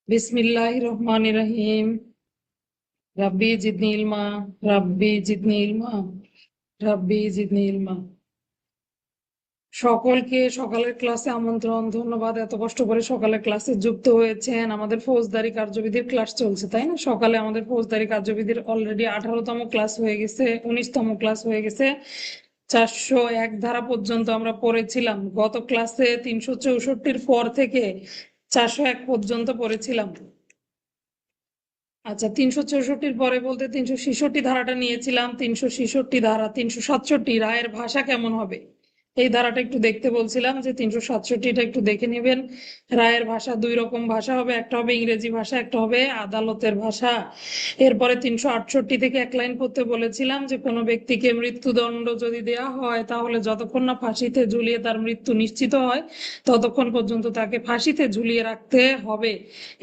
বিসমিল্লাহির রহমানির রহিম। রাব্বি জিদনি ইলমা, রাব্বি জিদনি ইলমা, রাব্বি জিদনি ইলমা। সকলকে সকালের ক্লাসে আমন্ত্রণ। ধন্যবাদ এত কষ্ট করে সকালের ক্লাসে যুক্ত হয়েছেন। আমাদের ফৌজদারি কার্যবিধির ক্লাস চলছে, তাই না? সকালে আমাদের ফৌজদারি কার্যবিধির অলরেডি 18তম ক্লাস হয়ে গেছে, 19তম ক্লাস হয়ে গেছে। 401 ধারা পর্যন্ত আমরা পড়েছিলাম। গত ক্লাসে 364-র পর থেকে 401 পর্যন্ত পড়েছিলাম। আচ্ছা, 364-র পরে বলতে 366 ধারাটা নিয়েছিলাম। 366 ধারা, 367 রায়ের ভাষা কেমন হবে, এই ধারাটা একটু দেখতে বলছিলাম, যে 367টা একটু দেখে নেবেন। রায়ের ভাষা দুই রকম ভাষা হবে, একটা হবে ইংরেজি ভাষা, একটা হবে আদালতের ভাষা। এরপরে 368 থেকে এক লাইন পড়তে বলেছিলাম, যে কোনো ব্যক্তিকে মৃত্যুদণ্ড যদি দেয়া হয়, তাহলে যতক্ষণ না ফাঁসিতে ঝুলিয়ে তার মৃত্যু নিশ্চিত হয়, ততক্ষণ পর্যন্ত তাকে ফাঁসিতে ঝুলিয়ে রাখতে হবে।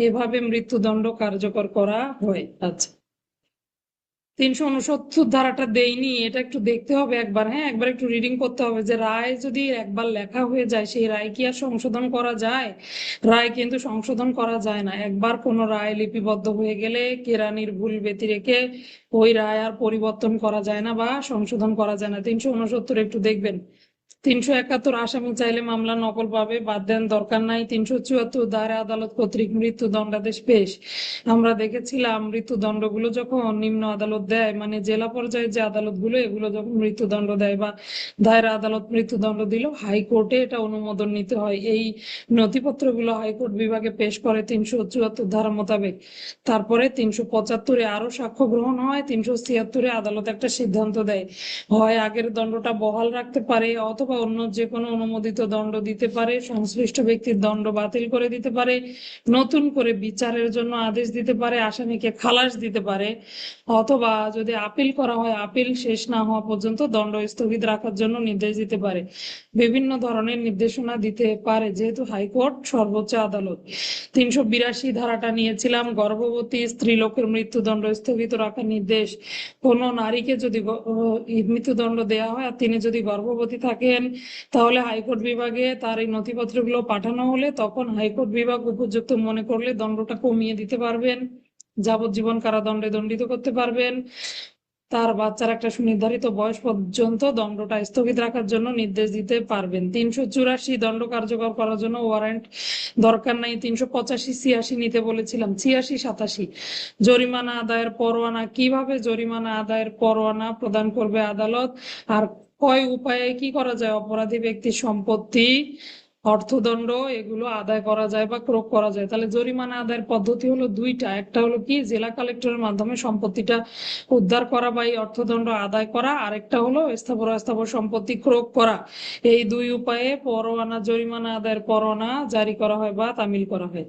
এভাবে মৃত্যুদণ্ড কার্যকর করা হয়। আচ্ছা, 369 ধারাটা দেইনি, এটা একটু দেখতে হবে একবার। হ্যাঁ, একবার একটু রিডিং করতে হবে, যে রায় যদি একবার লেখা হয়ে যায়, সেই রায় কি আর সংশোধন করা যায়? রায় কিন্তু সংশোধন করা যায় না। একবার কোনো রায় লিপিবদ্ধ হয়ে গেলে কেরানির ভুল ব্যতি রেখে ওই রায় আর পরিবর্তন করা যায় না বা সংশোধন করা যায় না। 369 একটু দেখবেন। 371 আসামি চাইলে মামলা নকল পাবে, বাদ দেন, দরকার নাই। 374 দায়রা আদালত কর্তৃক মৃত্যু দণ্ডাদেশ পেশ। আমরা দেখেছিলাম মৃত্যুদণ্ডগুলো যখন নিম্ন আদালত দেয়, মানে জেলা পর্যায়ের যে আদালতগুলো, এগুলো যখন মৃত্যুদণ্ড দেয় বা দায়রা আদালত মৃত্যুদণ্ড দিল, হাইকোর্টে এটা অনুমোদন নিতে হয়। এই নথিপত্রগুলো হাইকোর্ট বিভাগে পেশ করে 374 ধারা মোতাবেক। তারপরে 375-এ আরো সাক্ষ্য গ্রহণ হয়। 376-এ আদালত একটা সিদ্ধান্ত দেয়, হয় আগের দণ্ডটা বহাল রাখতে পারে, অথবা অন্য যে কোনো অনুমোদিত দণ্ড দিতে পারে, সংশ্লিষ্ট ব্যক্তির দণ্ড বাতিল করে দিতে পারে, নতুন করে বিচারের জন্য আদেশ দিতে পারে, আসামিকে খালাস দিতে পারে, অথবা যদি আপিল করা হয়, আপিল শেষ না হওয়া পর্যন্ত দণ্ড স্থগিত রাখার জন্য নির্দেশ দিতে পারে। বিভিন্ন ধরনের নির্দেশনা দিতে পারে, যেহেতু হাইকোর্ট সর্বোচ্চ আদালত। 382 ধারাটা নিয়েছিলাম, গর্ভবতী স্ত্রীলোকের মৃত্যুদণ্ড স্থগিত রাখার নির্দেশ। কোনো নারীকে যদি মৃত্যুদণ্ড দেওয়া হয় আর তিনি যদি গর্ভবতী থাকেন, তাহলে হাইকোর্ট বিভাগে তার এই নথিপত্রগুলো পাঠানো হলে, তখন হাইকোর্ট বিভাগ উপযুক্ত মনে করলে দণ্ডটা কমিয়ে দিতে পারবেন, যাবজ্জীবন কারাদণ্ডে দণ্ডিত করতে পারবেন। তার বাচ্চার একটা সুনির্ধারিত বয়স পর্যন্ত দণ্ডটা স্থগিত রাখার জন্য নির্দেশ দিতে পারবেন। 384 দণ্ড কার্যকর করার জন্য ওয়ারেন্ট দরকার নাই। 385 86 নিতে বলেছিলাম, 86 87 জরিমানা আদায়ের পরোয়ানা। কিভাবে জরিমানা আদায়ের পরোয়ানা প্রদান করবে আদালত, আর কয় উপায়ে কি করা যায় অপরাধী ব্যক্তির সম্পত্তি, অর্থদণ্ড এগুলো আদায় করা যায় বা ক্রোক করা যায়। তাহলে জরিমানা আদায়ের পদ্ধতি হলো দুইটা, একটা হলো কি জেলা কালেক্টরের মাধ্যমে সম্পত্তিটা উদ্ধার করা বা এই অর্থদণ্ড আদায় করা, আরেকটা হলো স্থাবর অস্থাবর সম্পত্তি ক্রোক করা। এই দুই উপায়ে পরোয়ানা, জরিমানা আদায়ের পরোয়ানা জারি করা হয় বা তামিল করা হয়।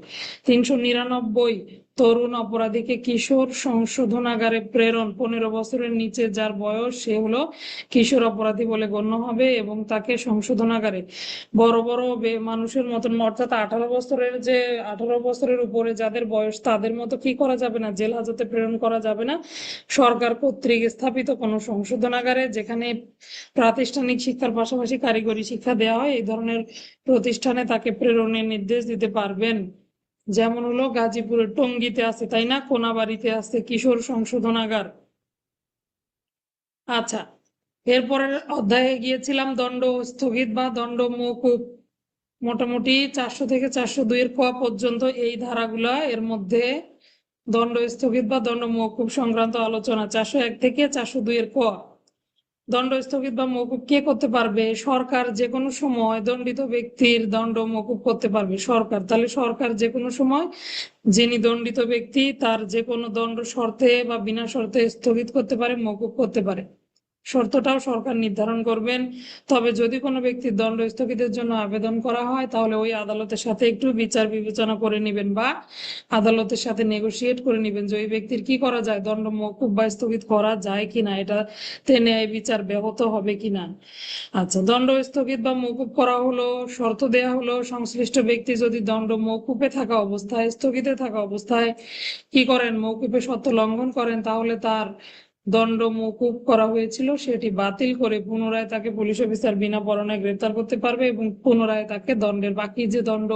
399 তরুণ অপরাধীকে কিশোর সংশোধনাগারে প্রেরণ। 15 বছরের নিচে যার বয়স, সে হলো কিশোর অপরাধী বলে গণ্য হবে এবং তাকে সংশোধনাগারে, বড় বড় মানুষের মতন, অর্থাৎ 18 বছরের উপরে যাদের বয়স, তাদের মতো কি করা যাবে না, জেল হাজতে প্রেরণ করা যাবে না। সরকার কর্তৃক স্থাপিত কোনো সংশোধনাগারে, যেখানে প্রাতিষ্ঠানিক শিক্ষার পাশাপাশি কারিগরি শিক্ষা দেওয়া হয়, এই ধরনের প্রতিষ্ঠানে তাকে প্রেরণের নির্দেশ দিতে পারবেন। যেমন হলো গাজীপুরের টঙ্গীতে আছে, তাই না, কোনাবাড়িতে আছে কিশোর সংশোধনাগার। আচ্ছা, এরপরের অধ্যায়ে গিয়েছিলাম দণ্ড স্থগিত বা দণ্ড মওকুফ। মোটামুটি 400 থেকে 402 ক পর্যন্ত এই ধারাগুলা, এর মধ্যে দণ্ড স্থগিত বা দণ্ড মওকুফ সংক্রান্ত আলোচনা। 401 থেকে 402 ক। দণ্ড স্থগিত বা মওকুফ কে করতে পারবে? সরকার যে কোনো সময় দণ্ডিত ব্যক্তির দণ্ড মওকুফ করতে পারবে, সরকার। তাহলে সরকার যে কোনো সময় যিনি দণ্ডিত ব্যক্তি, তার যে কোনো দণ্ড শর্তে বা বিনা শর্তে স্থগিত করতে পারে, মওকুফ করতে পারে। শর্তটাও সরকার নির্ধারণ করবেন। তবে যদি কোনো ব্যক্তির দণ্ড স্থগিতের জন্য আবেদন করা হয়, তাহলে ওই আদালতের সাথে একটু বিচার বিবেচনা করে নেবেন বা আদালতের সাথে নেগোশিয়েট করে নেবেন, যে ওই ব্যক্তির কি করা যায়, দণ্ড মওকুফ বা স্থগিত করা যায় কিনা, এটাতে ন্যায় বিচার ব্যাহত হবে কিনা। আচ্ছা, দণ্ড স্থগিত বা মওকুফ করা হলো, শর্ত দেয়া হলো, সংশ্লিষ্ট ব্যক্তি যদি দণ্ড মওকুফে থাকা অবস্থায়, স্থগিতে থাকা অবস্থায় কি করেন, মওকুফে শর্ত লঙ্ঘন করেন, তাহলে তার দণ্ড মওকুফ করা হয়েছিল সেটি বাতিল করে পুনরায় তাকে পুলিশ অফিসার বিনা পরোয়ানায় গ্রেপ্তার করতে পারবে এবং পুনরায় তাকে দণ্ডের বাকি যে দণ্ড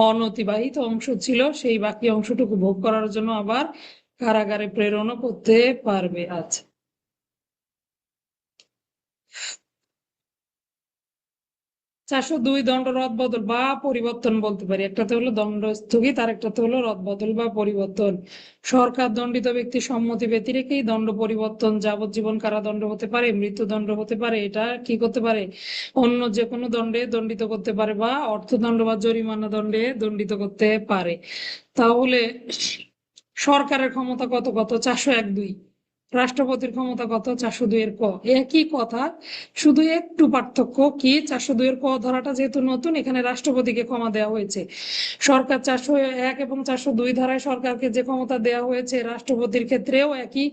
অনতিবাহিত অংশ ছিল সেই বাকি অংশটুকু ভোগ করার জন্য আবার কারাগারে প্রেরণও করতে পারবে। আচ্ছা, 402 দণ্ড রদবদল বা পরিবর্তন বলতে পারি। একটাতে হলো দণ্ড স্থগিত আর একটাতে হলো রদবদল বা পরিবর্তন। সরকার দণ্ডিত ব্যক্তির সম্মতি ব্যতি রেখেই দণ্ড পরিবর্তন, যাবজ্জীবন কারাদণ্ড হতে পারে, মৃত্যুদণ্ড হতে পারে, এটা কি করতে পারে, অন্য যে কোনো দণ্ডে দণ্ডিত করতে পারে বা অর্থদণ্ড বা জরিমানা দণ্ডে দণ্ডিত করতে পারে। তাহলে সরকারের ক্ষমতা কত কত? 401(2). রাষ্ট্রপতির ক্ষমতা কত? 402 এর ক। একই কথা, শুধু একটু পার্থক্য কি, 402 এর ক ধারাটা যেহেতু নতুন, এখানে রাষ্ট্রপতিকে ক্ষমা দেওয়া হয়েছে। সরকার 401 এবং 402 ধারায় সরকারকে যে ক্ষমতা দেওয়া হয়েছে, রাষ্ট্রপতির ক্ষেত্রেও একই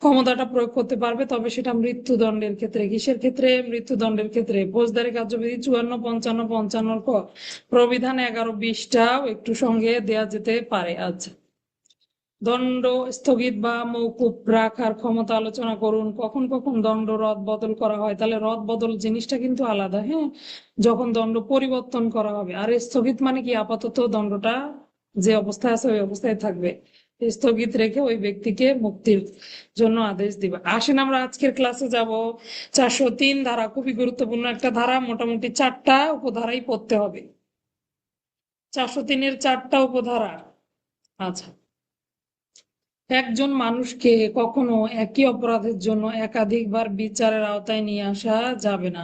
ক্ষমতাটা প্রয়োগ করতে পারবে, তবে সেটা মৃত্যুদণ্ডের ক্ষেত্রে। কিসের ক্ষেত্রে? মৃত্যুদণ্ডের ক্ষেত্রে। ফৌজদারি কার্যবিধি 54, 55, 55 ক, প্রবিধান 11, 20টাও একটু সঙ্গে দেয়া যেতে পারে। আচ্ছা, দণ্ড স্থগিত বা মওকুফ রাখার ক্ষমতা আলোচনা করুন। কখন কখন দণ্ড রদ বদল করা হয়? তাহলে রদ বদল জিনিসটা কিন্তু আলাদা, হ্যাঁ, যখন দণ্ড পরিবর্তন করা হবে। আর স্থগিত মানে কি, আপাতত দণ্ডটা যে অবস্থায় আছে ওই অবস্থায় থাকবে, স্থগিত রেখে ওই ব্যক্তিকে মুক্তির জন্য আদেশ দিবে। আসেন আমরা আজকের ক্লাসে যাব। 403 ধারা খুবই গুরুত্বপূর্ণ একটা ধারা, মোটামুটি 4টা উপধারাই পড়তে হবে। 403-এর 4টা উপধারা। আচ্ছা, একজন মানুষকে কখনো একই অপরাধের জন্য একাধিকবার বিচারের আওতায় নিয়ে আসা যাবে না।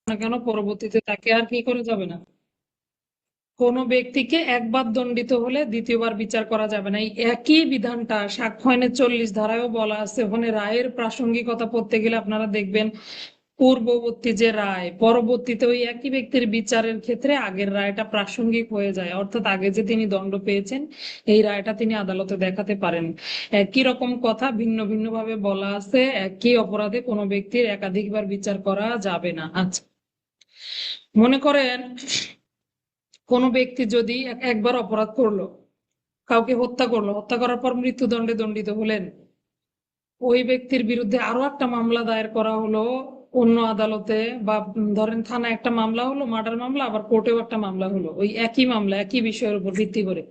কেন? পরবর্তীতে তাকে আর কি করা যাবে না? কোনো ব্যক্তিকে একবার দণ্ডিত হলে দ্বিতীয়বার বিচার করা যাবে না। এই একই বিধানটা সাক্ষ্য আইনের 40 ধারায়ও বলা আছে। ওখানে রায়ের প্রাসঙ্গিকতা পড়তে গেলে আপনারা দেখবেন পূর্ববর্তী যে রায়, পরবর্তীতে ওই একই ব্যক্তির বিচারের ক্ষেত্রে আগের রায়টা প্রাসঙ্গিক হয়ে যায়। অর্থাৎ আগে যে তিনি দণ্ড পেয়েছেন এই রায়টা তিনি আদালতে দেখাতে পারেন। একই রকম কথা ভিন্ন ভিন্ন ভাবে বলা আছে। একই অপরাধে কোনো ব্যক্তির একাধিকবার বিচার করা যাবে না। আচ্ছা, মনে করেন কোনো ব্যক্তি যদি একবার অপরাধ করলো, কাউকে হত্যা করলো, হত্যা করার পর মৃত্যুদণ্ডে দণ্ডিত হলেন, ওই ব্যক্তির বিরুদ্ধে আরো একটা মামলা দায়ের করা হলো অন্য আদালতে, বা ধরেন থানায় একটা মামলা হলো, মার্ডার মামলা, আবার কোর্টেও একটা মামলা হলো, ওই একই মামলা একই বিষয়ের উপর ভিত্তি করে।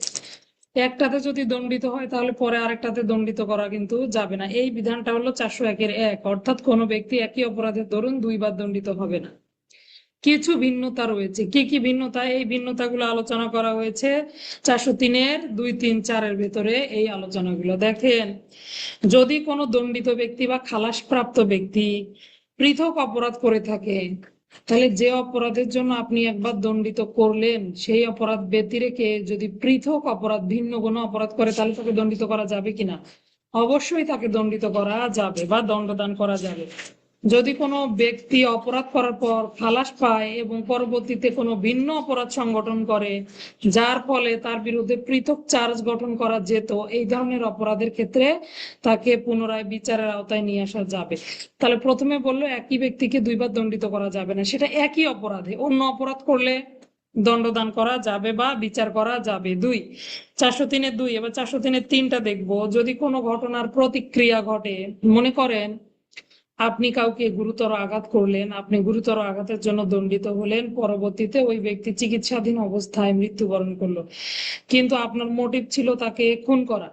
একটাতে যদি দণ্ডিত হয় তাহলে পরে আরেকটাতে দণ্ডিত করা কিন্তু যাবে না। এই বিধানটা হলো 401-এর 1, অর্থাৎ কোনো ব্যক্তি একই অপরাধের দরুন দুইবার দণ্ডিত হবে না। কিছু ভিন্নতা রয়েছে। কি কি ভিন্নতা? এই ভিন্নতাগুলো আলোচনা করা হয়েছে 403-এর 2, 3, 4-এর ভেতরে। এই আলোচনাগুলো দেখেন, যদি কোনো দণ্ডিত ব্যক্তি বা খালাসপ্রাপ্ত ব্যক্তি পৃথক অপরাধ করে থাকে, তাহলে যে অপরাধের জন্য আপনি একবার দণ্ডিত করলেন সেই অপরাধ ব্যতি রেখে যদি পৃথক অপরাধ, ভিন্ন কোনো অপরাধ করে, তাহলে তাকে দণ্ডিত করা যাবে কিনা? অবশ্যই তাকে দণ্ডিত করা যাবে বা দণ্ডদান করা যাবে। যদি কোনো ব্যক্তি অপরাধ করার পর খালাস পায় এবং পরবর্তীতে কোনো ভিন্ন অপরাধ সংগঠন করে যার ফলে তার বিরুদ্ধে পৃথক চার্জ গঠন করা যেত, এই ধরনের অপরাধের ক্ষেত্রে তাকে পুনরায় বিচারের আওতায় নিয়ে আসা যাবে। তাহলে প্রথমে বললো একই ব্যক্তিকে দুইবার দণ্ডিত করা যাবে না, সেটা একই অপরাধে। অন্য অপরাধ করলে দণ্ডদান করা যাবে বা বিচার করা যাবে। 2, 403-এর 2। এবার 403-এর 3টা দেখবো। যদি কোনো ঘটনার প্রতিক্রিয়া ঘটে, মনে করেন আপনি কাউকে গুরুতর আঘাত করলেন, আপনি গুরুতর আঘাতের জন্য দণ্ডিত হলেন, পরবর্তীতে ওই ব্যক্তি চিকিৎসাধীন অবস্থায় মৃত্যুবরণ করলো, কিন্তু আপনার মোটিভ ছিল তাকে খুন করা।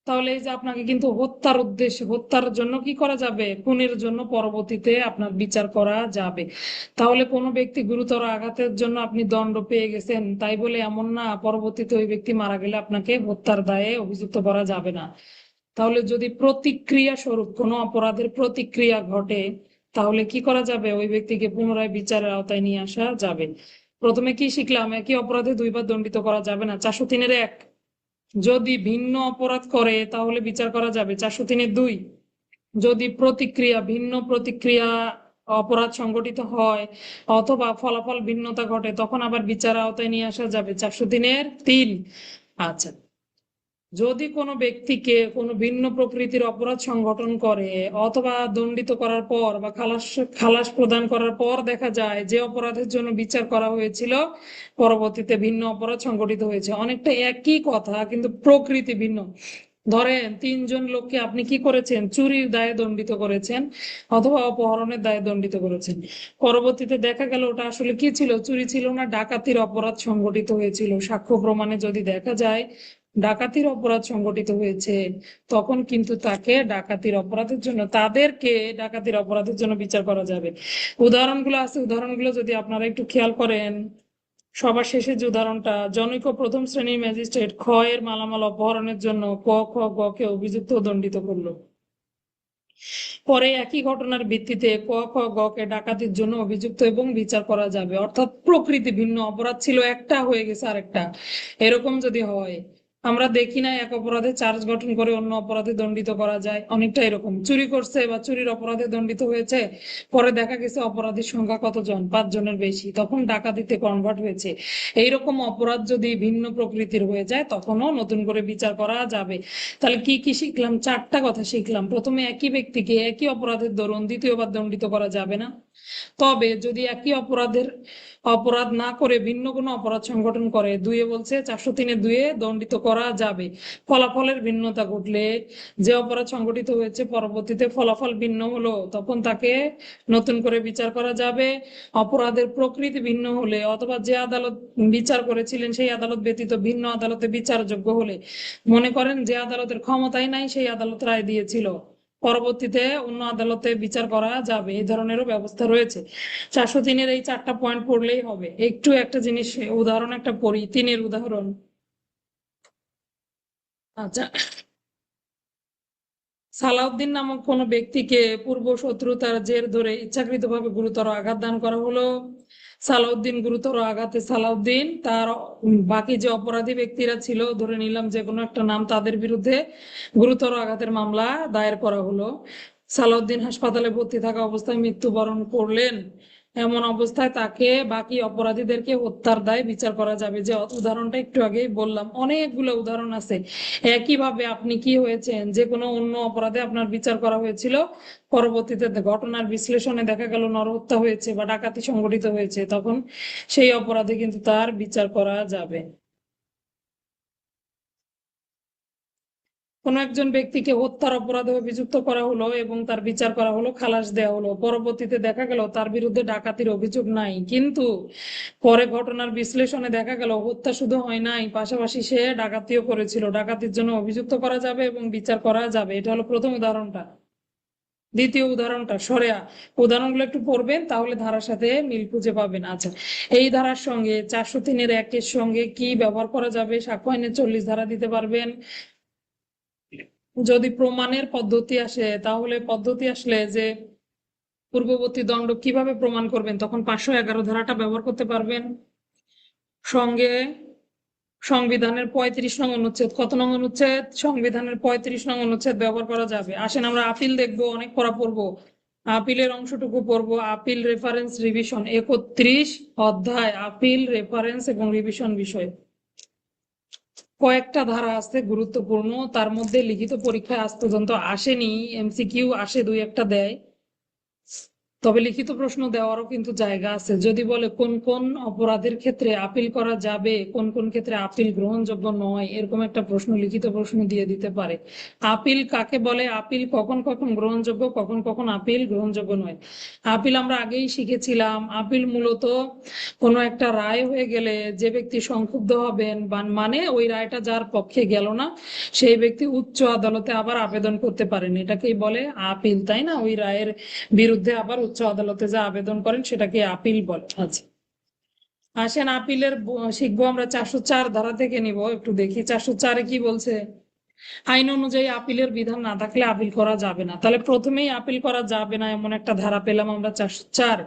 তাহলে এই যে আপনাকে কিন্তু হত্যার উদ্দেশ্যে, হত্যার জন্য কি করা যাবে? খুনের জন্য পরবর্তীতে আপনার বিচার করা যাবে। তাহলে কোনো ব্যক্তি গুরুতর আঘাতের জন্য আপনি দণ্ড পেয়ে গেছেন, তাই বলে এমন না পরবর্তীতে ওই ব্যক্তি মারা গেলে আপনাকে হত্যার দায়ে অভিযুক্ত করা যাবে না। তাহলে যদি প্রতিক্রিয়া স্বরূপ কোনো অপরাধের প্রতিক্রিয়া ঘটে, তাহলে কি করা যাবে? ওই ব্যক্তিকে পুনরায় বিচারের আওতায় নিয়ে আসা যাবে। প্রথমে কি শিখলাম? একই অপরাধে দুইবার দণ্ডিত করা যাবে না। 403-এর 1। যদি ভিন্ন অপরাধ করে তাহলে বিচার করা যাবে। 403-এর 2। যদি প্রতিক্রিয়া, ভিন্ন প্রতিক্রিয়া অপরাধ সংগঠিত হয় অথবা ফলাফল ভিন্নতা ঘটে, তখন আবার বিচার আওতায় নিয়ে আসা যাবে। 403-এর 3। আচ্ছা, যদি কোনো ব্যক্তিকে কোনো ভিন্ন প্রকৃতির অপরাধ সংগঠন করে অথবা দণ্ডিত করার পর বা খালাস খালাস প্রদান করার পর দেখা যায় যে অপরাধের জন্য বিচার করা হয়েছিল পরবর্তীতে ভিন্ন অপরাধ সংগঠিত হয়েছে, অনেকটা একই কথা কিন্তু প্রকৃতি ভিন্ন। ধরেন তিনজন লোককে আপনি কি করেছেন, চুরির দায়ে দণ্ডিত করেছেন অথবা অপহরণের দায়ে দণ্ডিত করেছেন। পরবর্তীতে দেখা গেল ওটা আসলে কি ছিল, চুরি ছিল না, ডাকাতির অপরাধ সংগঠিত হয়েছিল। সাক্ষ্য প্রমাণে যদি দেখা যায় ডাকাতির অপরাধ সংগঠিত হয়েছে, তখন কিন্তু তাকে ডাকাতির অপরাধের জন্য তাদেরকে ডাকাতির অপরাধের জন্য বিচার করা যাবে। উদাহরণগুলো আছে, উদাহরণগুলো যদি আপনারা একটু খেয়াল করেন, সবার শেষে যে উদাহরণটা, জনৈক প্রথম শ্রেণীর ম্যাজিস্ট্রেট খ এর মালামাল অপহরণের জন্য ক খ গ কে অভিযুক্ত ও দণ্ডিত করলো। পরে একই ঘটনার ভিত্তিতে ক খ গ কে ডাকাতির জন্য অভিযুক্ত এবং বিচার করা যাবে। অর্থাৎ প্রকৃতি ভিন্ন, অপরাধ ছিল একটা, হয়ে গেছে আরেকটা। এরকম যদি হয়, আমরা দেখি না এক অপরাধে চার্জ গঠন করে অন্য অপরাধে দণ্ডিত করা যায়, অনেকটা এরকম চুরি করছে বা চুরির অপরাধে দণ্ডিত হয়েছে, পরে দেখা গেছে অপরাধীর সংখ্যা কতজন, 5 জনের বেশি, তখন ডাকাতিতে কনভার্ট হয়েছে। এইরকম অপরাধ যদি ভিন্ন প্রকৃতির হয়ে যায় তখনও নতুন করে বিচার করা যাবে। তাহলে কি কি শিখলাম, 4টা কথা শিখলাম। প্রথমে একই ব্যক্তিকে একই অপরাধের দরুন দ্বিতীয়বার দণ্ডিত করা যাবে না, তবে যদি একই অপরাধ না করে ভিন্ন কোনো অপরাধ সংগঠন করে, দুইয়ে বলছে 403-এ দণ্ডিত করা যাবে। ফলাফলের ভিন্নতা ঘটলে, যে অপরাধ সংগঠিত হয়েছে পরবর্তীতে ফলাফল ভিন্ন হলো, তখন তাকে নতুন করে বিচার করা যাবে। অপরাধের প্রকৃতি ভিন্ন হলে অথবা যে আদালত বিচার করেছিলেন সেই আদালত ব্যতীত ভিন্ন আদালতে বিচারযোগ্য হলে, মনে করেন যে আদালতের ক্ষমতাই নাই সেই আদালত রায় দিয়েছিল, পরবর্তীতে অন্য আদালতে বিচার করা যাবে। এই ধরনেরও ব্যবস্থা রয়েছে। 403-এর এই 4টা পয়েন্ট পড়লেই হবে। একটু একটা জিনিস উদাহরণ একটা পড়ি, 3-এর উদাহরণ। আচ্ছা, সালাউদ্দিন নামক কোনো ব্যক্তিকে পূর্ব শত্রুতার জের ধরে ইচ্ছাকৃতভাবে গুরুতর আঘাত দান করা হলো। সালাউদ্দিন গুরুতর আঘাতে সালাউদ্দিন তার বাকি যে অপরাধী ব্যক্তিরা ছিল, ধরে নিলাম যে কোনো একটা নাম, তাদের বিরুদ্ধে গুরুতর আঘাতের মামলা দায়ের করা হলো। সালাউদ্দিন হাসপাতালে ভর্তি থাকা অবস্থায় মৃত্যুবরণ করলেন। এমন অবস্থায় তাকে বাকি অপরাধীদেরকে হত্যার দায়ে বিচার করা যাবে। যে উদাহরণটা একটু আগেই বললাম, অনেকগুলো উদাহরণ আছে। একইভাবে আপনি কি হয়েছেন, যে কোনো অন্য অপরাধে আপনার বিচার করা হয়েছিল, পরবর্তীতে ঘটনার বিশ্লেষণে দেখা গেল নরহত্যা হয়েছে বা ডাকাতি সংঘটিত হয়েছে, তখন সেই অপরাধে কিন্তু তার বিচার করা যাবে। কোনো একজন ব্যক্তিকে হত্যার অপরাধে অভিযুক্ত করা হলো এবং তার বিচার করা হলো, খালাস দেওয়া হলো। পরবর্তীতে দেখা গেল তার বিরুদ্ধে ডাকাতির অভিযোগ নাই, কিন্তু পরে ঘটনার বিশ্লেষণে দেখা গেল হত্যা শুধু হয় নাই, পাশাপাশি সে ডাকাতিও করেছিল। ডাকাতির জন্য অভিযুক্ত করা যাবে এবং বিচার করা যাবে। এটা হলো প্রথম উদাহরণটা। দ্বিতীয় উদাহরণটা সরেয়া, উদাহরণগুলো একটু পড়বেন, তাহলে ধারার সাথে মিল খুঁজে পাবেন। আচ্ছা, এই ধারার সঙ্গে 403-এর 1-এর সঙ্গে কি ব্যবহার করা যাবে? সাক্ষ্য আইনের 40 ধারা দিতে পারবেন। যদি প্রমাণের পদ্ধতি আসে, তাহলে পদ্ধতি আসলে যে পূর্ববর্তী দণ্ড কিভাবে প্রমাণ করবেন, তখন 511 ধারাটা ব্যবহার করতে পারবেন। সঙ্গে সংবিধানের 35 নং অনুচ্ছেদ, কত নং অনুচ্ছেদ? সংবিধানের 35 নং অনুচ্ছেদ ব্যবহার করা যাবে। আসেন আমরা আপিল দেখবো, অনেক পড়া পড়বো। আপিলের অংশটুকু পড়বো, আপিল রেফারেন্স রিভিশন, 31 অধ্যায় আপিল রেফারেন্স এবং রিভিশন বিষয়। কয়েকটা ধারা আছে গুরুত্বপূর্ণ, তার মধ্যে লিখিত পরীক্ষায় আজ পর্যন্ত আসেনি, এমসিকিউ আসে, 2-1টা দেয়, তবে লিখিত প্রশ্ন দেওয়ারও কিন্তু জায়গা আছে। যদি বলে কোন কোন অপরাধের ক্ষেত্রে আপিল করা যাবে, কোন কোন ক্ষেত্রে আপিল গ্রহণযোগ্য নয়, এরকম একটা প্রশ্ন লিখিত প্রশ্ন দিয়ে দিতে পারে। আপিল কাকে বলে, আপিল কখন কখন গ্রহণযোগ্য, কখন কখন আপিল গ্রহণযোগ্য নয়। আপিল আমরা আগেই শিখেছিলাম। আপিল মূলত কোনো একটা রায় হয়ে গেলে যে ব্যক্তি সংক্ষুব্ধ হবেন বা মানে ওই রায়টা যার পক্ষে গেল না, সেই ব্যক্তি উচ্চ আদালতে আবার আবেদন করতে পারেন, এটাকেই বলে আপিল, তাই না? ওই রায়ের বিরুদ্ধে আবার উচ্চ আদালতে যা আবেদন করেন সেটাকে আপিল বলে। আচ্ছা, আসেন আপিলের শিখবো আমরা। 404 ধারা থেকে নিব, একটু দেখি 404-এ কি বলছে। আইন অনুযায়ী আপিলের বিধান না থাকলে আপিল করা যাবে না। তাহলে প্রথমেই আপিল করা যাবে না এমন একটা ধারা পেলাম আমরা, 404।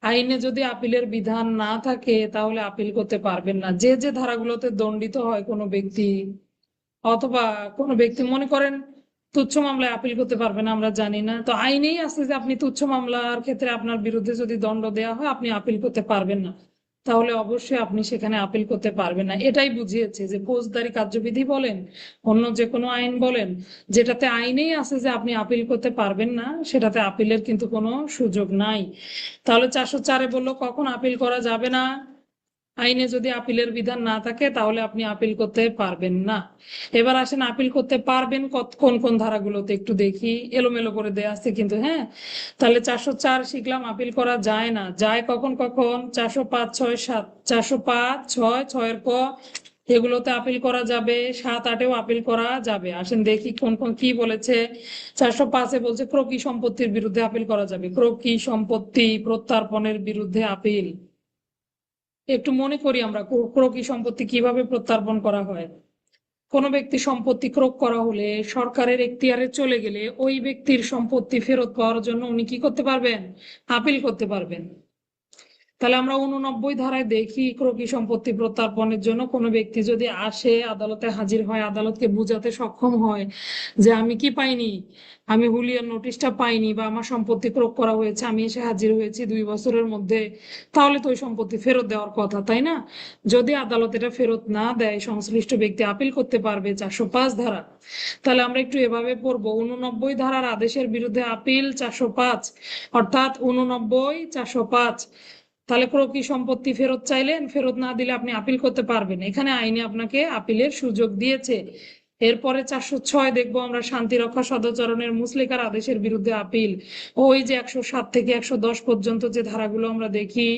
আইনে যদি আপিলের বিধান না থাকে তাহলে আপিল করতে পারবেন না। যে যে ধারাগুলোতে দণ্ডিত হয় কোনো ব্যক্তি, অথবা কোনো ব্যক্তি মনে করেন তুচ্ছ মামলায় আপিল করতে পারবে না, আমরা জানি না, তো আইনেই আছে যে আপনি তুচ্ছ মামলার ক্ষেত্রে আপনার বিরুদ্ধে যদি দণ্ড দেওয়া হয় আপনি আপিল করতে পারবেন না। তাহলে অবশ্যই আপনি সেখানে আপিল করতে পারবেন না। এটাই বুঝিয়েছে যে ফৌজদারি কার্যবিধি বলেন, অন্য যে কোনো আইন বলেন, যেটাতে আইনেই আছে যে আপনি আপিল করতে পারবেন না, সেটাতে আপিলের কিন্তু কোনো সুযোগ নাই। তাহলে 404-এ বললো কখন আপিল করা যাবে না, আইনে যদি আপিলের বিধান না থাকে তাহলে আপনি আপিল করতে পারবেন না। এবার আসেন আপিল করতে পারবেন কোন কোন ধারাগুলোতে একটু দেখি, এলোমেলো করে দেয়া আছে কিন্তু, হ্যাঁ। তাহলে 404 শিখলাম আপিল করা যায় না, যায় কখন কখন, 405, 6, 7, 405, 6, 6-এর ক, এগুলোতে আপিল করা যাবে, 7, 8-এও আপিল করা যাবে। আসেন দেখি কোন কোন কি বলেছে। 405-এ বলছে ক্রোকি সম্পত্তির বিরুদ্ধে আপিল করা যাবে, ক্রোকি সম্পত্তি প্রত্যর্পণের বিরুদ্ধে আপিল। একটু মনে করি আমরা ক্রোকি সম্পত্তি কিভাবে প্রত্যর্পণ করা হয়। কোনো ব্যক্তি সম্পত্তি ক্রোক করা হলে সরকারের এখতিয়ারে চলে গেলে ওই ব্যক্তির সম্পত্তি ফেরত পাওয়ার জন্য উনি কি করতে পারবেন, আপিল করতে পারবেন। তাহলে আমরা 89 ধারায় দেখি ক্রোকি সম্পত্তি প্রত্যর্পণের জন্য কোনো ব্যক্তি যদি আসে, আদালতে হাজির হয়, আদালতকে বুঝাতে সক্ষম হয় যে আমি কি পাইনি, আমি হুলিয়ার নোটিশটা পাইনি, বা আমার সম্পত্তি ক্রোক করা হয়েছে, আমি এসে হাজির হয়েছি 2 বছরের মধ্যে, তাহলে তো ওই সম্পত্তি ফেরত দেওয়ার কথা, তাই না? যদি আদালত এটা ফেরত না দেয়, সংশ্লিষ্ট ব্যক্তি আপিল করতে পারবে 405 ধারা। তাহলে আমরা একটু এভাবে পড়বো, 89 ধারার আদেশের বিরুদ্ধে আপিল 405, অর্থাৎ 89, 405। তাহলে ক্রোকি সম্পত্তি ফেরত চাইলেন, ফেরত না দিলে আপনি আপিল করতে পারবেন, এখানে আইনে আপনাকে আপিলের সুযোগ দিয়েছে। এরপরে 406 দেখবো আমরা, শান্তি রক্ষা সদাচরণের মুচলেকার আদেশের বিরুদ্ধে আপিল। ওই যে 107 থেকে 110 পর্যন্ত যে ধারাগুলো আমরা দেখি,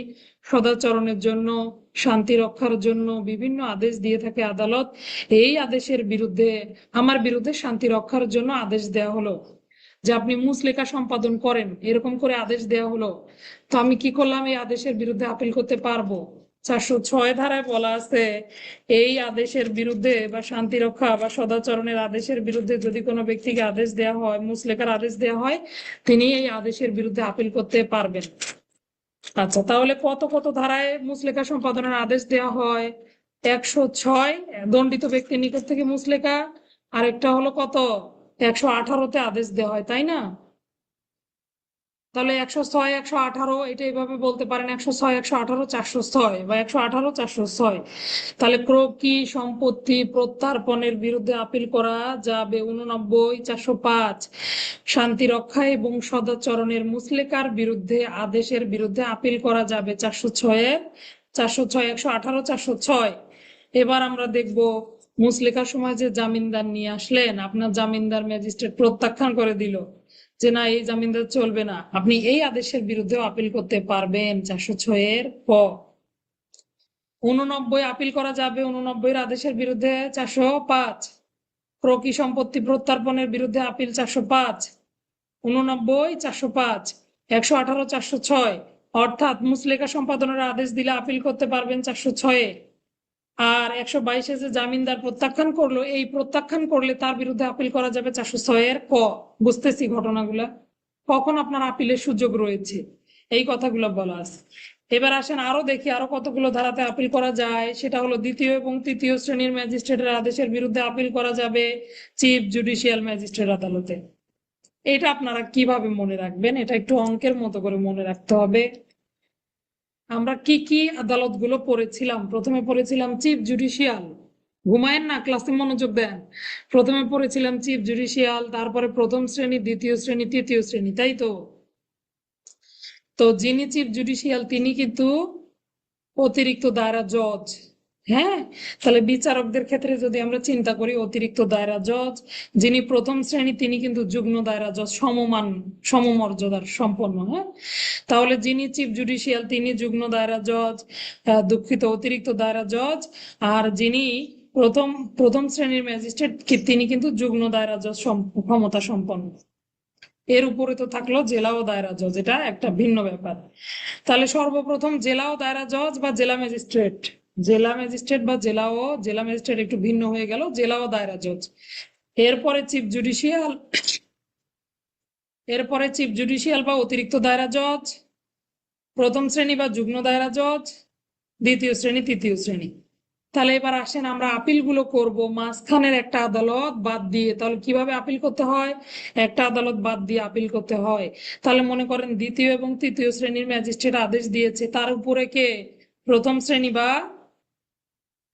সদাচরণের জন্য, শান্তি রক্ষার জন্য বিভিন্ন আদেশ দিয়ে থাকে আদালত, এই আদেশের বিরুদ্ধে, আমার বিরুদ্ধে শান্তি রক্ষার জন্য আদেশ দেয়া হলো যে আপনি মুচলেকা সম্পাদন করেন, এরকম করে আদেশ দেয়া হলো, তো আমি কি করলাম, এই আদেশের বিরুদ্ধে আপিল করতে পারবো। 406 ধারায় বলা আছে, এই আদেশের বিরুদ্ধে বা শান্তি রক্ষা বা সদাচরণের আদেশের বিরুদ্ধে যদি কোনো ব্যক্তিকে আদেশ দেওয়া হয়, মুচলেকার আদেশ দেওয়া হয়, তিনি এই আদেশের বিরুদ্ধে আপিল করতে পারবেন। আচ্ছা, তাহলে কত কত ধারায় মুচলেকা সম্পাদনের আদেশ দেওয়া হয়? 106 দণ্ডিত ব্যক্তির নিকট থেকে মুচলেকা, আরেকটা হলো কত, 118-তে আদেশ দেওয়া হয়, তাই না? তাহলে 106, 118, এটা এইভাবে বলতে পারেন, 106, 118, 406, বা 118, 406। তাহলে ক্রোকি সম্পত্তি প্রত্যর্পণের বিরুদ্ধে আপিল করা যাবে 89, 405। শান্তি রক্ষা এবং সদাচরণের মুচলেকার বিরুদ্ধে আদেশের বিরুদ্ধে আপিল করা যাবে 406, 406, 118, 406। এবার আমরা দেখব, মুচলেকার সময় যে জামিনদার নিয়ে আসলেন, আপনার জামিনদার ম্যাজিস্ট্রেট প্রত্যাখ্যান করে দিল যে না, এই জামিনদার চলবে না, আপনি এই আদেশের বিরুদ্ধেও আপিল করতে পারবেন 406-এর ক। 89 আপিল করা যাবে 89-এর আদেশের বিরুদ্ধে 405। ক্রোকি সম্পত্তি প্রত্যর্পণের বিরুদ্ধে আপিল 405, 89, 405, 118, 406। অর্থাৎ মুচলেকা সম্পাদনের আদেশ দিলে আপিল করতে পারবেন 406-এ। আর 122-এ যে জামিনদার প্রত্যাখ্যান করলো, এই প্রত্যাখ্যান করলে তার বিরুদ্ধে আপিল করা যাবে 406-এর ক। বুঝতেছি ঘটনাগুলা, কখন আপনার আপিলের সুযোগ রয়েছে, এই কথাগুলো বলা আছে। এবার আসেন আরো দেখি, আরো কতগুলো ধারাতে আপিল করা যায়। সেটা হলো দ্বিতীয় এবং তৃতীয় শ্রেণীর ম্যাজিস্ট্রেটের আদেশের বিরুদ্ধে আপিল করা যাবে চিফ জুডিশিয়াল ম্যাজিস্ট্রেট আদালতে। এটা আপনারা কিভাবে মনে রাখবেন, এটা একটু অঙ্কের মতো করে মনে রাখতে হবে। আমরা কি কি আদালতগুলো পড়েছিলাম? প্রথমে পড়েছিলাম চিফ জুডিশিয়াল, ঘুমায়েন না, ক্লাসে মনোযোগ দেন। প্রথমে পড়েছিলাম চিফ জুডিশিয়াল, তারপরে প্রথম শ্রেণী, দ্বিতীয় শ্রেণী, তৃতীয় শ্রেণী, তাই তো? তো যিনি চিফ জুডিশিয়াল তিনি কিন্তু অতিরিক্ত দায়রা জজ। হ্যাঁ, তাহলে বিচারকদের ক্ষেত্রে যদি আমরা চিন্তা করি, অতিরিক্ত দায়রা জজ। যিনি প্রথম শ্রেণী তিনি কিন্তু যুগ্ম দায়রা জজ, সমমান সমমর্যাদার সম্পন্ন। হ্যাঁ, তাহলে যিনি চিফ জুডিশিয়াল তিনি যুগ্ম দায়রা জজ, দুঃখিত, অতিরিক্ত দায়রা জজ। আর যিনি প্রথম প্রথম শ্রেণীর ম্যাজিস্ট্রেট তিনি কিন্তু যুগ্ম দায়রা জজ ক্ষমতা সম্পন্ন। এর উপরে তো থাকলো জেলা ও দায়রা জজ, এটা একটা ভিন্ন ব্যাপার। তাহলে সর্বপ্রথম জেলা ও দায়রা জজ বা জেলা ম্যাজিস্ট্রেট, জেলা ম্যাজিস্ট্রেট বা জেলা ম্যাজিস্ট্রেট একটু ভিন্ন হয়ে গেল, জেলা ও দায়রা জজ। এরপরে চিফ জুডিশিয়াল, এরপরে চিফ জুডিশিয়াল বা অতিরিক্ত দায়রা জজ, প্রথম শ্রেণী বা যুগ্ম দায়রা জজ, দ্বিতীয় শ্রেণী, তৃতীয় শ্রেণী। তাহলে এবার আসেন আমরা আপিল গুলো করবো মাঝখানের একটা আদালত বাদ দিয়ে। তাহলে কিভাবে আপিল করতে হয়, একটা আদালত বাদ দিয়ে আপিল করতে হয়। তাহলে মনে করেন দ্বিতীয় এবং তৃতীয় শ্রেণীর ম্যাজিস্ট্রেট আদেশ দিয়েছে, তার উপরে কে, প্রথম শ্রেণী বা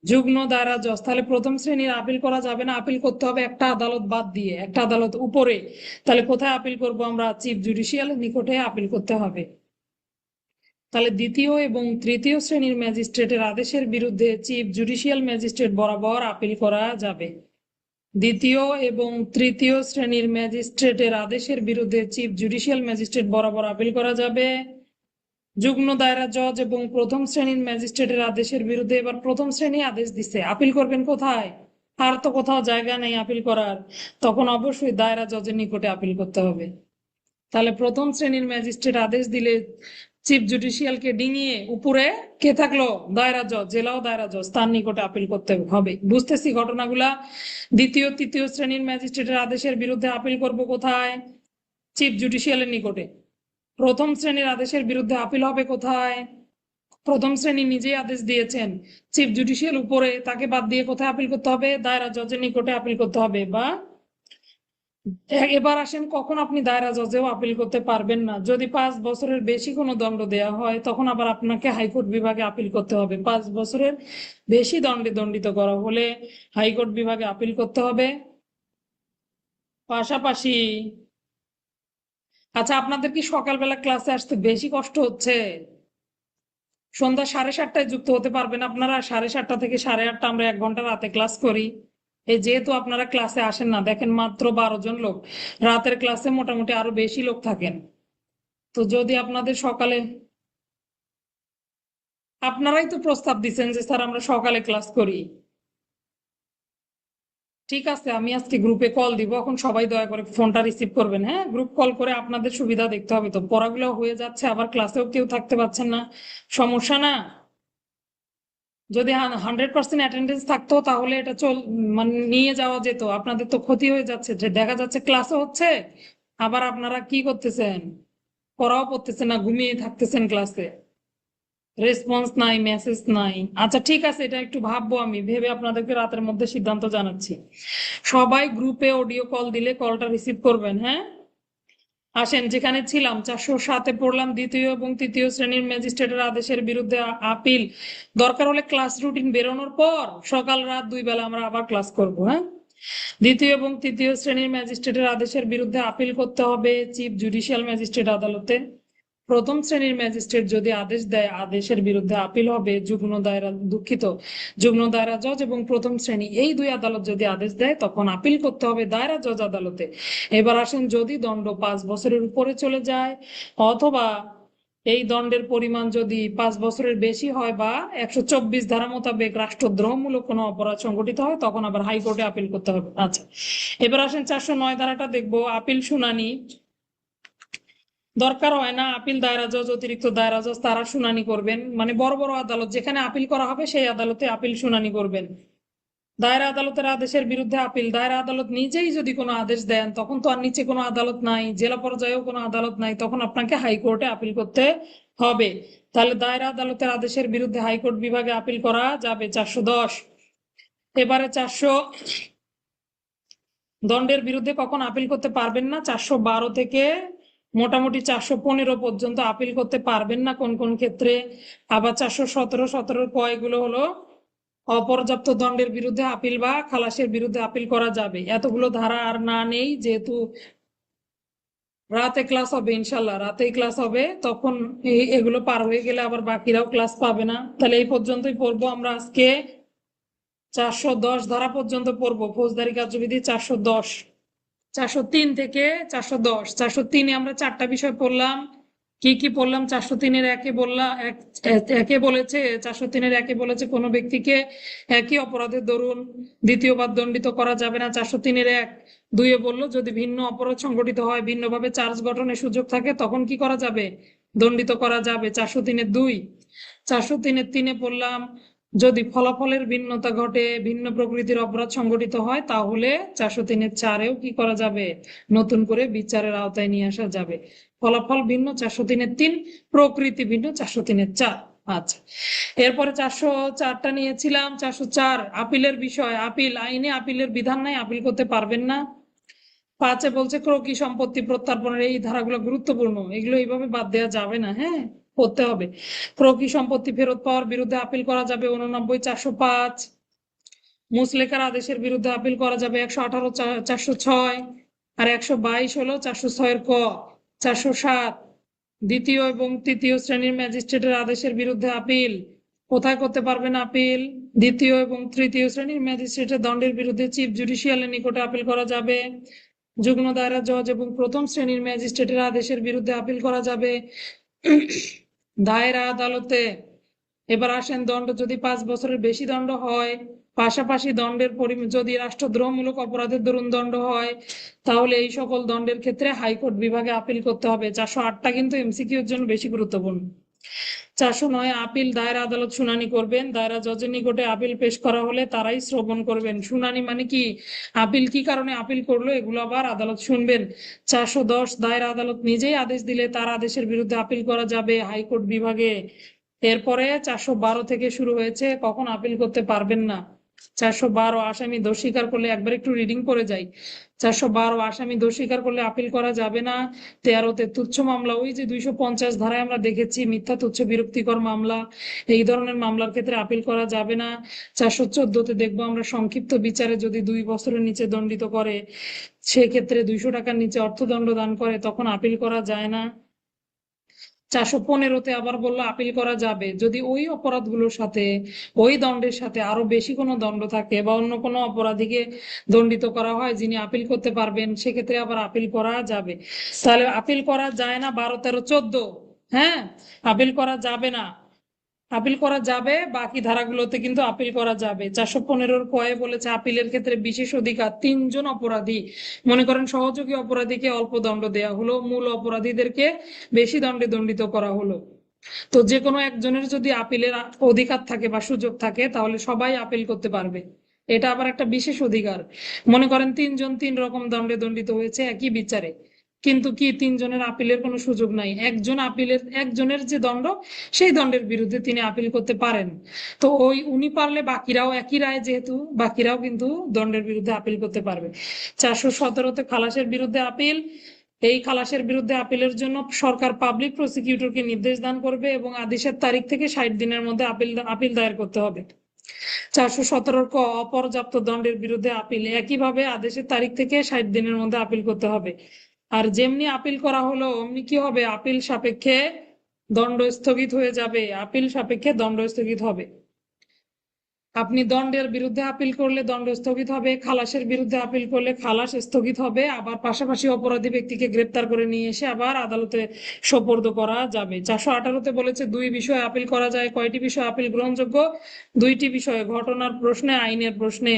যুগ্ম দায়রা জজ। তাহলে প্রথম শ্রেণীর আপিল করা যাবে না, আপিল করতে হবে একটা আদালত বাদ দিয়ে, একটা আদালত উপরে। তাহলে কোথায় আপিল করব আমরা? চিফ জুডিশিয়ালের নিকটে আপিল করতে হবে। তাহলে দ্বিতীয় এবং তৃতীয় শ্রেণীর ম্যাজিস্ট্রেটের আদেশের বিরুদ্ধে চিফ জুডিশিয়াল ম্যাজিস্ট্রেট বরাবর আপিল করা যাবে। দ্বিতীয় এবং তৃতীয় শ্রেণীর ম্যাজিস্ট্রেটের আদেশের বিরুদ্ধে চিফ জুডিশিয়াল ম্যাজিস্ট্রেট বরাবর আপিল করা যাবে। যুগ্ম দায়রা জজ এবং প্রথম শ্রেণীর ম্যাজিস্ট্রেটের আদেশের বিরুদ্ধে, এবার প্রথম শ্রেণী আদেশ দিচ্ছে, আপিল করবেন কোথায়? আর তো কোথাও জায়গা নেই আপিল করার, তখন অবশ্যই দায়রা জজের নিকটে আপিল করতে হবে। তাহলে প্রথম শ্রেণীর ম্যাজিস্ট্রেট আদেশ দিলে চিফ জুডিশিয়ালকে ডিঙিয়ে উপরে কে থাকলো? দায়রা জজ, জেলা ও দায়রা জজ, তার নিকটে আপিল করতে হবে। বুঝতেছি ঘটনাগুলা? দ্বিতীয় তৃতীয় শ্রেণীর ম্যাজিস্ট্রেটের আদেশের বিরুদ্ধে আপিল করব কোথায়? চিফ জুডিশিয়ালের নিকটে। প্রথম শ্রেণীর আদেশের বিরুদ্ধে আপিল হবে কোথায়? প্রথম শ্রেণী নিজেই আদেশ দিয়েছেন, চিফ জুডিশিয়াল উপরে, তাকে বাদ দিয়ে কোথায় আপিল করতে হবে? দায়রা জজের নিকটে আপিল করতে হবে। বা এবার আসেন, কখন আপনি দায়রা জজেও আপিল করতে পারবেন না? যদি 5 বছরের বেশি কোনো দণ্ড দেয়া হয়, তখন আবার আপনাকে হাইকোর্ট বিভাগে আপিল করতে হবে। 5 বছরের বেশি দণ্ডে দণ্ডিত করা হলে হাইকোর্ট বিভাগে আপিল করতে হবে। পাশাপাশি আচ্ছা, আপনাদের কি সকালবেলা ক্লাসে আসতে বেশি কষ্ট হচ্ছে? সন্ধ্যা 7:30টায় যুক্ত হতে পারবেন আপনারা? 7:30 থেকে 8:30 আমরা 1 ঘন্টা রাতে ক্লাস করি। এই যেহেতু আপনারা ক্লাসে আসেন না, দেখেন মাত্র 12 জন লোক, রাতের ক্লাসে মোটামুটি আরো বেশি লোক থাকেন। তো যদি আপনাদের সকালে, আপনারাই তো প্রস্তাব দিচ্ছেন যে স্যার আমরা সকালে ক্লাস করি। ঠিক আছে, আমি আজকে গ্রুপে কল দিব, এখন সবাই দয়া করে ফোনটা রিসিভ করবেন। হ্যাঁ, গ্রুপ কল করে আপনাদের সুবিধা দেখতে হবে তো, পড়াগুলো হয়ে যাচ্ছে আবার ক্লাসেও কেউ থাকতে পারছেন না, সমস্যা না? যদি 100% অ্যাটেন্ডেন্স থাকতো তাহলে এটা মানে নিয়ে যাওয়া যেত। আপনাদের তো ক্ষতি হয়ে যাচ্ছে, যে দেখা যাচ্ছে ক্লাসও হচ্ছে, আবার আপনারা কি করতেছেন? পড়াও পড়তেছেন না, ঘুমিয়ে থাকতেছেন ক্লাসে, রেসপন্স নাই, মেসেজ নাই। আচ্ছা ঠিক আছে, এটা একটু ভাববো, আমি ভেবে আপনাদেরকে রাতের মধ্যে সিদ্ধান্ত জানাচ্ছি। সবাই গ্রুপে অডিও কল দিলে কলটা রিসিভ করবেন। হ্যাঁ, আসেন যেখানে ছিলাম, 407-এ পড়লাম, দ্বিতীয় এবং তৃতীয় শ্রেণীর ম্যাজিস্ট্রেটের আদেশের বিরুদ্ধে আপিল। দরকার হলে ক্লাস রুটিন বেরোনোর পর সকাল রাত 2 বেলা আমরা আবার ক্লাস করব। হ্যাঁ, দ্বিতীয় এবং তৃতীয় শ্রেণীর ম্যাজিস্ট্রেটের আদেশের বিরুদ্ধে আপিল করতে হবে চিফ জুডিশিয়াল ম্যাজিস্ট্রেট আদালতে। প্রথম শ্রেণীর ম্যাজিস্ট্রেট যদি আদেশ দেয়, আদেশের বিরুদ্ধে আপিল হবে যুগ্ম দায়রা জজ এবং প্রথম শ্রেণী, এই 2 আদালত যদি আদেশ দেয়, তখন আপিল করতে হবে দায়রা জজ আদালতে। এবার আসেন, যদি দণ্ড 5 বছরের উপরে চলে যায়, অথবা এই দণ্ডের পরিমাণ যদি 5 বছরের বেশি হয়, বা 124 ধারা মোতাবেক রাষ্ট্রদ্রোহমূলক কোনো অপরাধ সংঘটিত হয়, তখন আবার হাইকোর্টে আপিল করতে হবে। আচ্ছা, এবার আসেন 409 ধারাটা দেখবো, আপিল শুনানি। দরকার হয় না, আপিল দায়রা জজ, অতিরিক্ত দায়রা জজ তারা শুনানি করবেন, মানে বড় বড় আদালত যেখানে আপিল করা হবে সেই আদালতে আপিল শুনানি করবেন। দায়রা আদালতের আদেশের বিরুদ্ধে আপিল, দায়রা আদালত নিজেই যদি কোনো আদেশ দেন, তখন তো আর নিচে কোনো আদালত নাই, জেলা পর্যায়েও কোনো আদালত নাই, তখন আপনাকে হাইকোর্টে আপিল করতে হবে। তাহলে দায়রা আদালতের আদেশের বিরুদ্ধে হাইকোর্ট বিভাগে আপিল করা যাবে। 410। এবারে 400, দণ্ডের বিরুদ্ধে কখন আপিল করতে পারবেন না? 412 থেকে মোটামুটি 415 পর্যন্ত আপিল করতে পারবেন না কোন কোন ক্ষেত্রে। আবার 417 এগুলো হলো অপর্যাপ্ত দণ্ডের বিরুদ্ধে আপিল বা খালাসের বিরুদ্ধে আপিল করা যাবে। এতগুলো ধারা আর না নেই, যেহেতু রাতে ক্লাস হবে, ইনশাল্লাহ রাতেই ক্লাস হবে, তখন এগুলো পার হয়ে গেলে আবার বাকিরাও ক্লাস পাবে না। তাহলে এই পর্যন্তই পড়বো আমরা আজকে। 410 ধারা পর্যন্ত পড়বো, ফৌজদারি কার্যবিধি 410, 403 থেকে 410। 403-এ আমরা 4টা বিষয় পড়লাম। কি কি পড়লাম? 403-এর একে বললাম, একে বলেছে, 403-এর একে বলেছে কোনো ব্যক্তিকে একই অপরাধের দরুন দ্বিতীয়বার দণ্ডিত করা যাবে না, 403-এর 1। 2-এ বললো যদি ভিন্ন অপরাধ সংঘটিত হয়, ভিন্নভাবে চার্জ গঠনের সুযোগ থাকে, তখন কি করা যাবে? দণ্ডিত করা যাবে, 403-এর 2। 403-এর 3-এ পড়লাম যদি ফলাফলের ভিন্নতা ঘটে, ভিন্ন প্রকৃতির অপরাধ সংঘটিত হয়, তাহলে 403-এর 4-এও কি করা যাবে? নতুন করে বিচারের আওতায় নিয়ে আসা যাবে। ফলাফল ভিন্ন 403-এর 3, প্রকৃতি ভিন্ন 403-এর 4। আচ্ছা, এরপরে 404টা নিয়েছিলাম। 404 আপিলের বিষয়। আপিল আইনে আপিলের বিধান নাই, আপিল করতে পারবেন না। 5-এ বলছে ক্রোকি সম্পত্তি প্রত্যার্পণের, এই ধারাগুলো গুরুত্বপূর্ণ, এগুলো এইভাবে বাদ দেওয়া যাবে না। হ্যাঁ, করতে হবে। প্রকৃত সম্পত্তি ফেরত পাওয়ার বিরুদ্ধে আপিল করা যাবে 89 405। মুচলেকার আদেশের বিরুদ্ধে আপিল করা যাবে 118 406। আর 122 হলো 406 ক, 407। দ্বিতীয় এবং তৃতীয় শ্রেণীর ম্যাজিস্ট্রেটের আদেশের বিরুদ্ধে আপিল কোথায় করতে পারবেন আপিল? দ্বিতীয় এবং তৃতীয় শ্রেণীর ম্যাজিস্ট্রেটের দণ্ডের বিরুদ্ধে চিফ জুডিশিয়ালের নিকটে আপিল করা যাবে। যুগ্ম দায়রা জজ এবং প্রথম শ্রেণীর ম্যাজিস্ট্রেটের আদেশের বিরুদ্ধে আপিল করা যাবে দায়রা আদালতে। এবার আসেন, দণ্ড যদি 5 বছরের বেশি দণ্ড হয়, পাশাপাশি দণ্ডের পরিমাণ যদি রাষ্ট্রদ্রোহমূলক অপরাধের দরুন দণ্ড হয়, তাহলে এই সকল দণ্ডের ক্ষেত্রে হাইকোর্ট বিভাগে আপিল করতে হবে। 408টা কিন্তু এমসিকিউর জন্য বেশি গুরুত্বপূর্ণ। 409 আপিল দায়রা আদালত শুনানি করবেন। দায়রা জজের নিকটে আপিল পেশ করা হলে তারাই শ্রবণ করবেন। শুনানি মানে কি, আপিল কি কারণে আপিল করলো এগুলো আবার আদালত শুনবেন। 410 দায়রা আদালত নিজেই আদেশ দিলে তার আদেশের বিরুদ্ধে আপিল করা যাবে হাইকোর্ট বিভাগে। এরপরে 412 থেকে শুরু হয়েছে কখন আপিল করতে পারবেন না। 412 আসামি দোষ স্বীকার করলে, একবার একটু রিডিং করে যাই। 412 আসামি দোষ স্বীকার করলে আপিল করা যাবে না। 13তে তুচ্ছ মামলা, ওই যে 250 ধারায় আমরা দেখেছি মিথ্যা তুচ্ছ বিরক্তিকর মামলা, এই ধরনের মামলার ক্ষেত্রে আপিল করা যাবে না। 414তে দেখবো আমরা সংক্ষিপ্ত বিচারে যদি 2 বছরের নিচে দণ্ডিত করে, সেক্ষেত্রে 200 টাকার নিচে অর্থদণ্ড দান করে, তখন আপিল করা যায় না। 415তে আবার বললো আপিল করা যাবে যদি ওই অপরাধগুলোর সাথে, ওই দণ্ডের সাথে আরো বেশি কোনো দণ্ড থাকে বা অন্য কোনো অপরাধীকে দণ্ডিত করা হয় যিনি আপিল করতে পারবেন, সেক্ষেত্রে আবার আপিল করা যাবে। তাহলে আপিল করা যায় না 12, 13, 14। হ্যাঁ, আপিল করা যাবে না। আপিল করা যাবে বাকি ধারাগুলোতে কিন্তু আপিল করা যাবে। 415 কয়ে বলেছে আপিলের ক্ষেত্রে বিশেষ অধিকার 3 জন অপরাধী, মনে করেন সহযোগী অপরাধীকে অল্প দণ্ড দেয়া হলো, মূল অপরাধীদেরকে বেশি দণ্ডে দণ্ডিত করা হলো। তো যে কোনো একজনের যদি আপিলের অধিকার থাকে বা সুযোগ থাকে তাহলে সবাই আপিল করতে পারবে। এটা আবার একটা বিশেষ অধিকার। মনে করেন 3 জন 3 রকম দণ্ডে দণ্ডিত হয়েছে একই বিচারে, কিন্তু কি 3 জনের আপিলের কোনো সুযোগ নাই। একজনের যে দণ্ড, সেই দণ্ডের বিরুদ্ধে তিনি আপিল করতে পারেন। তো উনি পারলে বাকিরাও একই রায়, যেহেতু বাকিরাও কিন্তু দণ্ডের বিরুদ্ধে আপিল করতে পারবে। 417তে খালাসের বিরুদ্ধে আপিল। এই খালাসের বিরুদ্ধে আপিলের জন্য সরকার পাবলিক প্রসিকিউটরকে নির্দেশ দান করবে এবং আদেশের তারিখ থেকে 60 দিনের মধ্যে আপিল দায়ের করতে হবে। 417 ক অপর্যাপ্ত দণ্ডের বিরুদ্ধে আপিল, একইভাবে আদেশের তারিখ থেকে 60 দিনের মধ্যে আপিল করতে হবে। আর যেমনি আপিল করা হলো অমনি কি হবে, আপিল সাপেক্ষে দণ্ড স্থগিত হয়ে যাবে। আপিল সাপেক্ষে দণ্ড স্থগিত হবে। আপনি দণ্ডের বিরুদ্ধে আপিল করলে দণ্ড স্থগিত হবে, খালাসের বিরুদ্ধে আপিল করলে খালাস স্থগিত হবে। আবার পাশাপাশি অপরাধী ব্যক্তিকে গ্রেপ্তার করে নিয়ে এসে আবার আদালতে সোপর্দ করা যাবে। 418তে বলেছে 2 বিষয়ে আপিল করা যায়। কয়টি বিষয়ে আপিল গ্রহণযোগ্য? 2টি বিষয়ে, ঘটনার প্রশ্নে, আইনের প্রশ্নে।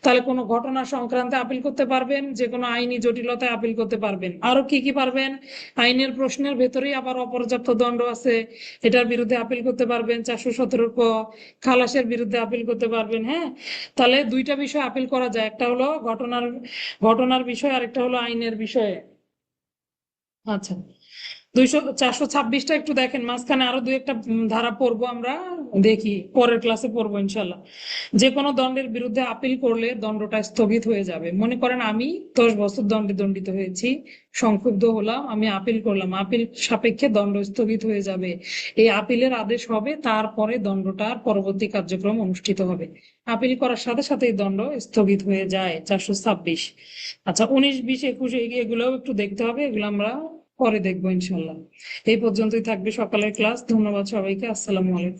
তাহলে কোনো ঘটনা সংক্রান্তে আপিল করতে পারবেন, যে কোনো আইনি জটিলতায় আপিল করতে পারবেন। আরো কি কি পারবেন? আইনের প্রশ্নের ভেতরেই আবার অপর্যাপ্ত দণ্ড আছে, এটার বিরুদ্ধে আপিল করতে পারবেন। 417 ক খালাসের বিরুদ্ধে আপিল করতে পারবেন। হ্যাঁ, তাহলে 2টা বিষয় আপিল করা যায়, একটা হলো ঘটনার বিষয়, আর একটা হলো আইনের বিষয়ে। আচ্ছা, 426টা একটু দেখেন, মাঝখানে আরো 2-1টা ধারা পড়বো আমরা, দেখি পরের ক্লাসে পড়বো ইনশাল্লাহ। যে কোনো দণ্ডের বিরুদ্ধে আপিল করলে দণ্ডটা স্থগিত হয়ে যাবে। মনে করেন আমি 10 বছর দণ্ডে দণ্ডিত হয়েছি, সংক্ষুব্ধ হলাম, আমি আপিল করলাম, আপিল সাপেক্ষে দণ্ড স্থগিত হয়ে যাবে। এই আপিলের আদেশ হবে, তারপরে দণ্ডটার পরবর্তী কার্যক্রম অনুষ্ঠিত হবে। আপিল করার সাথে সাথেই দণ্ড স্থগিত হয়ে যায়। 426। আচ্ছা, 19, 20, 21 এগুলোও একটু দেখতে হবে, এগুলো আমরা পরে দেখবো ইনশাল্লাহ। এই পর্যন্তই থাকবে সকালের ক্লাস। ধন্যবাদ সবাইকে। আসসালামু আলাইকুম।